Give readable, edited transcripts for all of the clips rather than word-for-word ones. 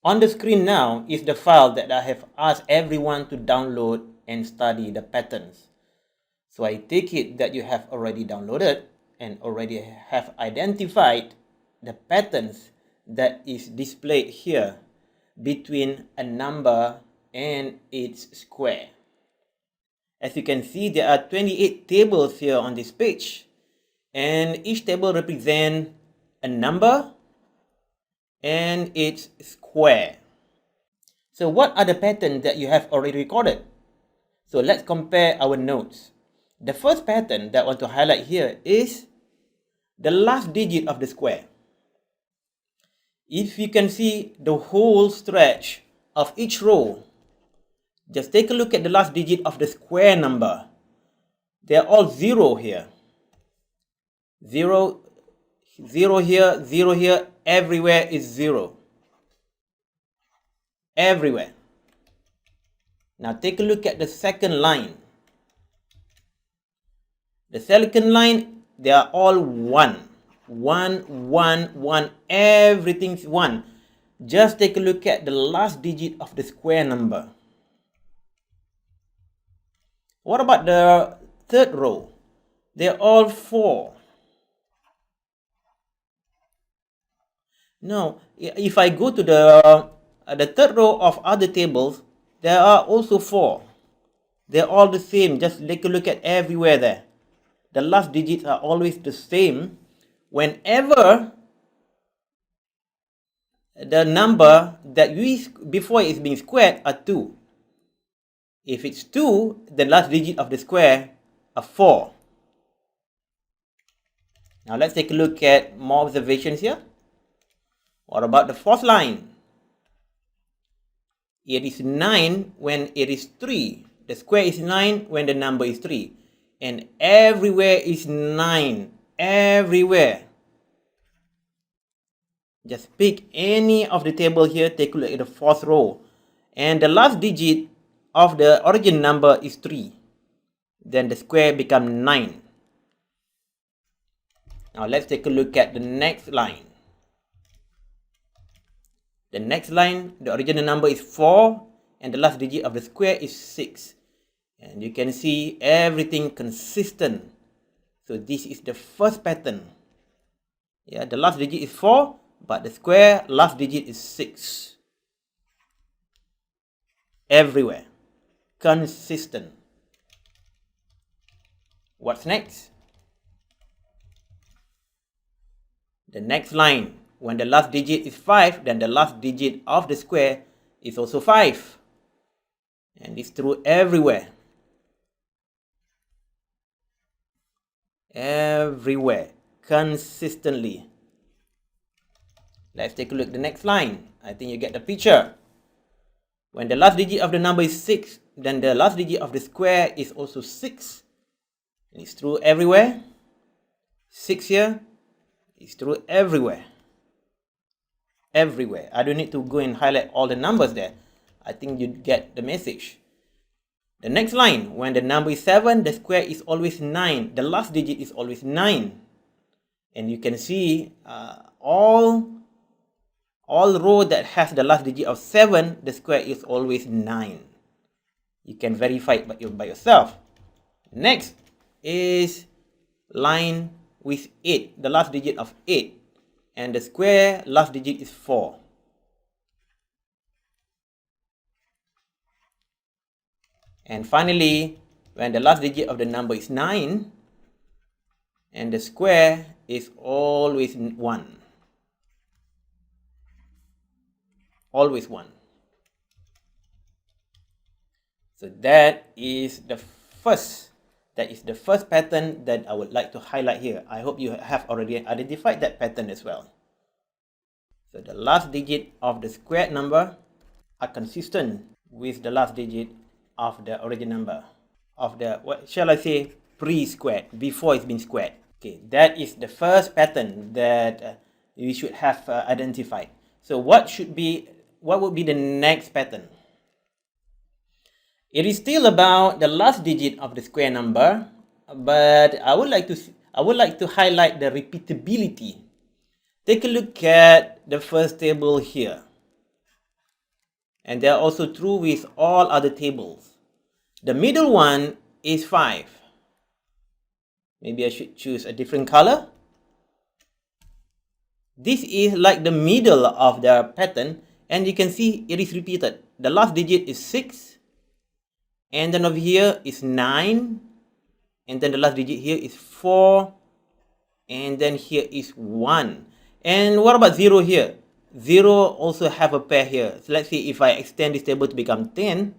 On the screen now is the file that I have asked everyone to download and study the patterns. So I take it that you have already downloaded and already have identified the patterns that is displayed here between a number and its square. As you can see, there are 28 tables here on this page, and each table represents a number and its square. So what are the patterns that you have already recorded? So let's compare our notes. The first pattern that I want to highlight here is the last digit of the square. If you can see the whole stretch of each row, just take a look at the last digit of the square number. They're all 0 here. 0, 0 here, 0 here, everywhere is 0. Everywhere. Now take a look at the second line. The second line, they are all 1. 1, 1, 1, everything's 1. Just take a look at the last digit of the square number. What about the third row? They're all 4. No, if I go to the third row of other tables, there are also 4. They're all the same. Just take a look at everywhere there. The last digits are always the same whenever the number that before it's being squared are 2. If it's 2, the last digit of the square are 4. Now let's take a look at more observations here. What about the fourth line? It is 9 when it is 3. The square is 9 when the number is 3. And everywhere is 9. Everywhere. Just pick any of the table here. Take a look at the fourth row. And the last digit of the origin number is 3. Then the square becomes 9. Now let's take a look at the next line. The next line, the original number is 4. And the last digit of the square is 6. And you can see everything consistent. So this is the first pattern. Yeah, the last digit is 4, but the square last digit is 6. Everywhere. Consistent. What's next? The next line. When the last digit is 5, then the last digit of the square is also 5. And it's true everywhere. Everywhere. Consistently. Let's take a look at the next line. I think you get the picture. When the last digit of the number is 6, then the last digit of the square is also 6. And it's true everywhere. 6 here is true everywhere. Everywhere. I don't need to go and highlight all the numbers there. I think you get the message. The next line, when the number is 7, the square is always 9. The last digit is always 9. And you can see all row that has the last digit of 7, the square is always 9. You can verify it by yourself. Next is line with 8, the last digit of 8. And the square last digit is 4. And finally, when the last digit of the number is 9, and the square is always 1. Always 1. So that is the first pattern that I would like to highlight here. I hope you have already identified that pattern as well. So the last digit of the squared number are consistent with the last digit of the original number of the, what shall I say, pre-squared, before it's been squared. Okay, that is the first pattern that you should have identified. So what would be the next pattern? It is still about the last digit of the square number, but I would like to highlight the repeatability. Take a look at the first table here. And they are also true with all other tables. The middle one is 5. Maybe I should choose a different color. This is like the middle of the pattern, and you can see it is repeated. The last digit is 6, and then over here is 9, and then the last digit here is 4, and then here is 1. And what about 0 here? 0 also have a pair here. So let's see, if I extend this table to become 10,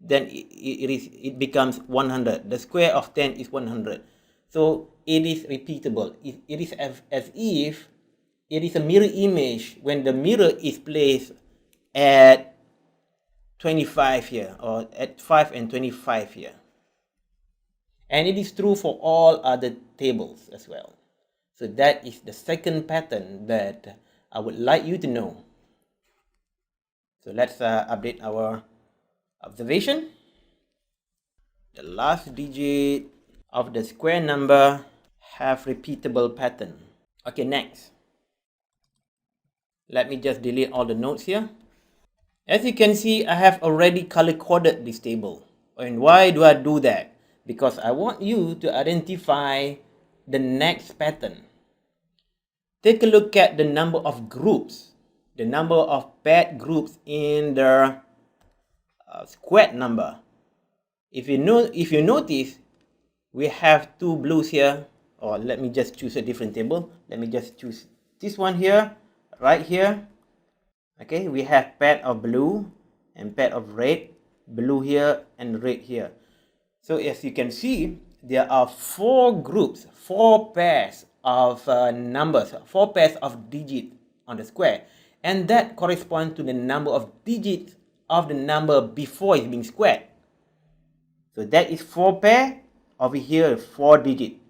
then it becomes 100. The square of 10 is 100. So it is repeatable. It is as if it is a mirror image when the mirror is placed at 25 here, or at 5 and 25 here. And it is true for all other tables as well. So that is the second pattern that I would like you to know. So let's update our observation. The last digit of the square number have repeatable pattern. Okay, next. Let me just delete all the notes here. As you can see, I have already color-coded this table. And why do I do that? Because I want you to identify the next pattern. Take a look at the number of groups, the number of paired groups in the squared number. If you notice, we have two blues here, or let me just choose a different table. Let me just choose this one here, right here. Okay, we have pair of blue and pair of red, blue here and red here. So as you can see, there are 4 groups, 4 pairs of numbers, 4 pairs of digits on the square, and that corresponds to the number of digits of the number before it's being squared. So that is 4 pair, over here 4 digits.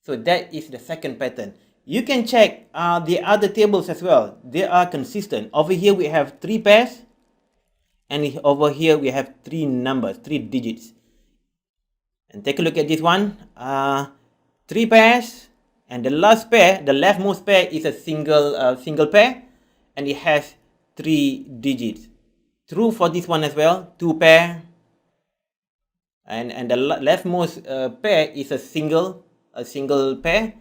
So that is the second pattern. You can check the other tables as well. They are consistent. Over here we have 3 pairs, and over here we have 3 numbers, 3 digits. And take a look at this one. 3 pairs, and the last pair, the leftmost pair, is a single pair, and it has 3 digits. True for this one as well. 2 pair, and the leftmost pair is a single pair,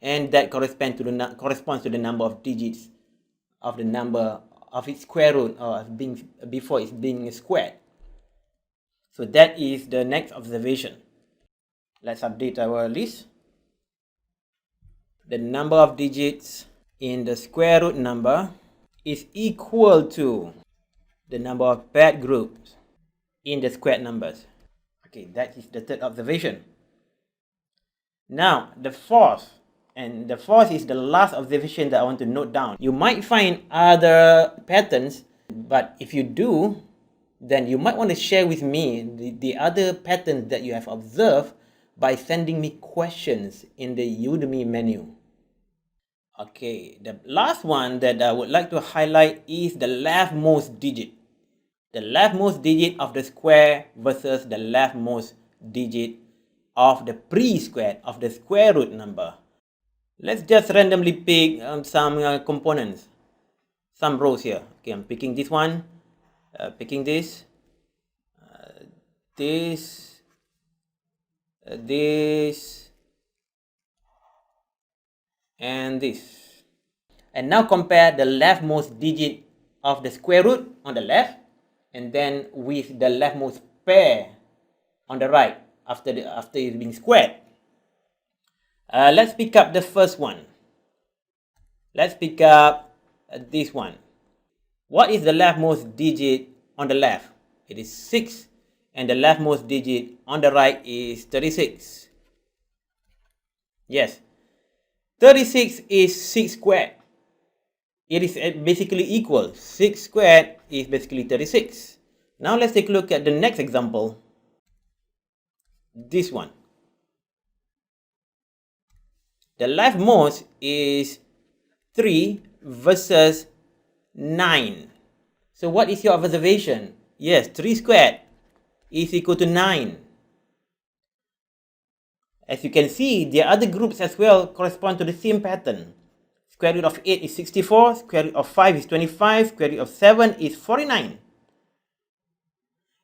and that corresponds to the number of digits of the number of its square root, or before it's being squared. So that is the next observation. Let's update our list. The number of digits in the square root number is equal to the number of paired groups in the squared numbers. Okay, that is the third observation. Now, the fourth is the last observation that I want to note down. You might find other patterns, but if you do, then you might want to share with me the other patterns that you have observed by sending me questions in the Udemy menu. Okay, the last one that I would like to highlight is the leftmost digit. The leftmost digit of the square versus the leftmost digit of the pre-squared, of the square root number. Let's just randomly pick some components, some rows here. Okay, I'm picking this one, picking this, this, and this. And now compare the leftmost digit of the square root on the left, and then with the leftmost pair on the right after it's being squared. Let's pick up the first one. Let's pick up this one. What is the leftmost digit on the left? It is 6, and the leftmost digit on the right is 36. Yes, 36 is 6 squared. It is basically equal. 6 squared is basically 36. Now let's take a look at the next example. This one. The leftmost is 3 versus 9. So what is your observation? Yes, 3 squared is equal to 9. As you can see, the other groups as well correspond to the same pattern. Square root of 8 is 64, square root of 5 is 25, square root of 7 is 49.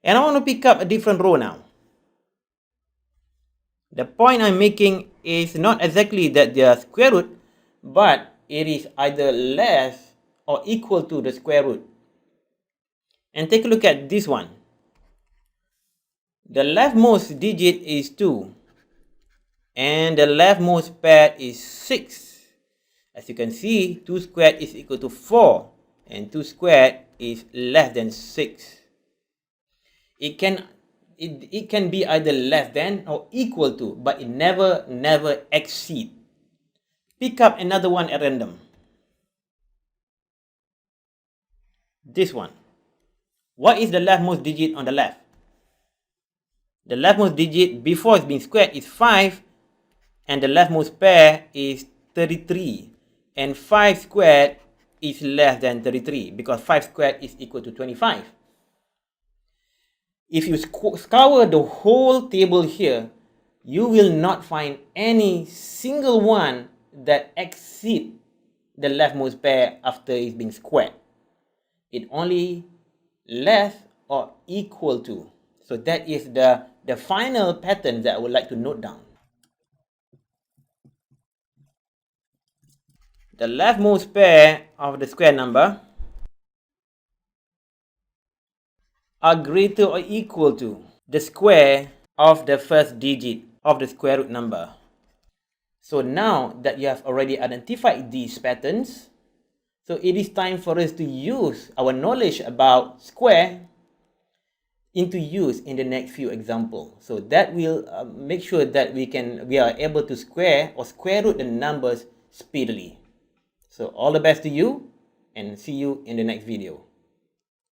And I want to pick up a different row now. The point I'm making is not exactly that they are square root, but it is either less or equal to the square root. And take a look at this one. The leftmost digit is 2, and the leftmost pair is 6. As you can see, 2 squared is equal to 4, and 2 squared is less than 6. It can be either less than or equal to, but it never exceed. Pick up another one at random. This one. What is the leftmost digit on the left? The leftmost digit before it's been squared is 5, and the leftmost pair is 33. And 5 squared is less than 33 because 5 squared is equal to 25. If you scour the whole table here, you will not find any single one that exceeds the leftmost pair after it's been squared. It only less or equal to. So that is the final pattern that I would like to note down. The leftmost pair of the square number are greater or equal to the square of the first digit of the square root number. So now that you have already identified these patterns, so it is time for us to use our knowledge about square into use in the next few examples. So that will make sure that we are able to square or square root the numbers speedily. So all the best to you, and see you in the next video.